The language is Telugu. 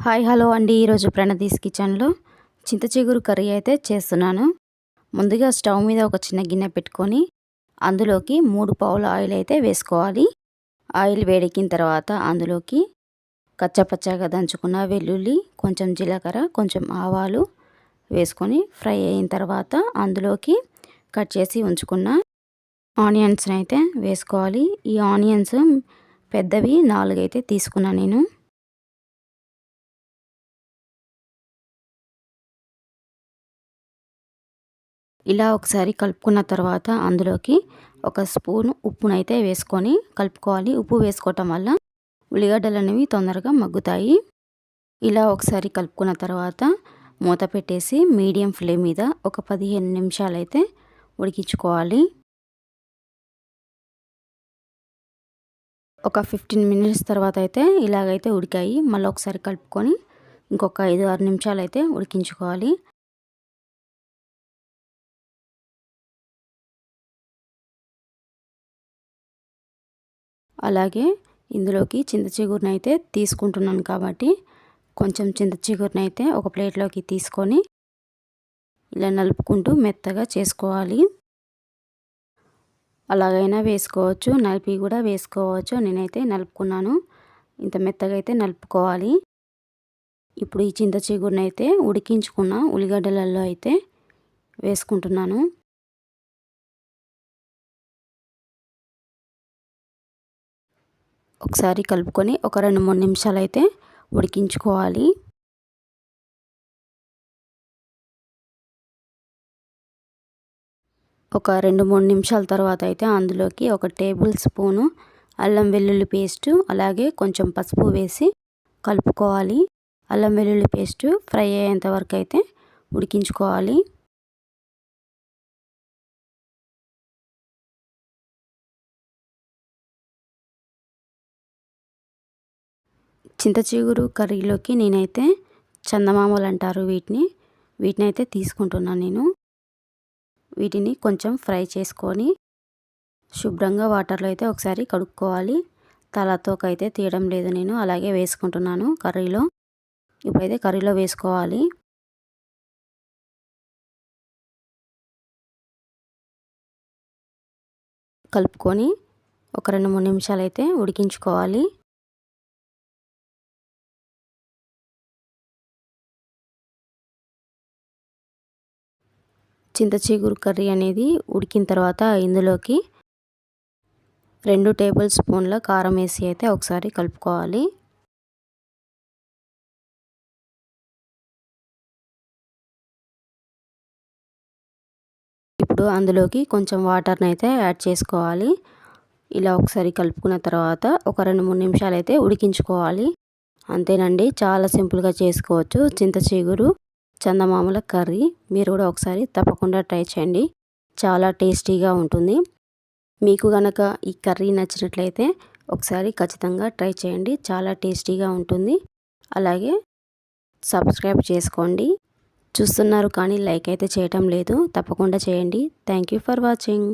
హాయ్ హలో అండి. ఈరోజు ప్రణదీస్ కిచెన్లో చింత చిగురు కర్రీ అయితే చేస్తున్నాను. ముందుగా స్టవ్ మీద ఒక చిన్న గిన్నె పెట్టుకొని అందులోకి 3 పావుల ఆయిల్ అయితే వేసుకోవాలి. ఆయిల్ వేడెక్కిన తర్వాత అందులోకి కచ్చపచ్చగా దంచుకున్న వెల్లుల్లి, కొంచెం జీలకర్ర, కొంచెం ఆవాలు వేసుకొని ఫ్రై అయిన తర్వాత అందులోకి కట్ చేసి ఉంచుకున్న ఆనియన్స్ అయితే వేసుకోవాలి. ఈ ఆనియన్స్ పెద్దవి 4 అయితే తీసుకున్నాను నేను. ఇలా ఒకసారి కలుపుకున్న తర్వాత అందులోకి ఒక స్పూన్ ఉప్పునైతే వేసుకొని కలుపుకోవాలి. ఉప్పు వేసుకోవటం వల్ల ఉల్లిగడ్డలు అనేవి తొందరగా మగ్గుతాయి. ఇలా ఒకసారి కలుపుకున్న తర్వాత మూత పెట్టేసి మీడియం ఫ్లేమ్ మీద ఒక 15 నిమిషాలు అయితే ఉడికించుకోవాలి. ఒక 15 మినిట్స్ తర్వాత అయితే ఇలాగైతే ఉడికాయి. మళ్ళీ ఒకసారి కలుపుకొని ఇంకొక 5-6 నిమిషాలు అయితే ఉడికించుకోవాలి. అలాగే ఇందులోకి చింత చిగురునైతే తీసుకుంటున్నాను కాబట్టి కొంచెం చింత చిగురునైతే ఒక ప్లేట్లోకి తీసుకొని ఇలా నలుపుకుంటూ మెత్తగా చేసుకోవాలి. అలాగైనా వేసుకోవచ్చు, నలిపి కూడా వేసుకోవచ్చు. నేనైతే నలుపుకున్నాను. ఇంత మెత్తగా అయితే నలుపుకోవాలి. ఇప్పుడు ఈ చింత చిగురునైతే ఉడికించుకున్న ఉల్లిగడ్డలలో అయితే వేసుకుంటున్నాను. ఒకసారి కలుపుకొని ఒక 2-3 నిమిషాలు అయితే ఉడికించుకోవాలి. ఒక 2-3 నిమిషాల తర్వాత అయితే అందులోకి ఒక టేబుల్ స్పూను అల్లం వెల్లుల్లి పేస్టు అలాగే కొంచెం పసుపు వేసి కలుపుకోవాలి. అల్లం వెల్లుల్లి పేస్టు ఫ్రై అయ్యేంత వరకు అయితే ఉడికించుకోవాలి. చింత చిగురు కర్రీలోకి నేనైతే చందమామలు అంటారు వీటినైతే తీసుకుంటున్నాను నేను. వీటిని కొంచెం ఫ్రై చేసుకొని శుభ్రంగా వాటర్లో అయితే ఒకసారి కడుక్కోవాలి. తలతోకైతే తీయడం లేదు నేను, అలాగే వేసుకుంటున్నాను కర్రీలో. ఇప్పుడైతే కర్రీలో వేసుకోవాలి. కలుపుకొని ఒక 2-3 నిమిషాలు అయితే ఉడికించుకోవాలి. చింత చిగురు కర్రీ అనేది ఉడికిన తర్వాత ఇందులోకి 2 టేబుల్ స్పూన్ల కారం వేసి అయితే ఒకసారి కలుపుకోవాలి. ఇప్పుడు అందులోకి కొంచెం వాటర్ని అయితే యాడ్ చేసుకోవాలి. ఇలా ఒకసారి కలుపుకున్న తర్వాత ఒక 2-3 నిమిషాలు అయితే ఉడికించుకోవాలి. అంతేనండి, చాలా సింపుల్గా చేసుకోవచ్చు చింత చిగురు చందమామల కర్రీ. మీరు కూడా ఒకసారి తప్పకుండా ట్రై చేయండి, చాలా టేస్టీగా ఉంటుంది. మీకు గనక ఈ కర్రీ నచ్చినట్లయితే ఒకసారి ఖచ్చితంగా ట్రై చేయండి, చాలా టేస్టీగా ఉంటుంది. అలాగే సబ్స్క్రైబ్ చేసుకోండి. చూస్తున్నారు కానీ లైక్ అయితే చేయటం లేదు, తప్పకుండా చేయండి. Thank you for watching.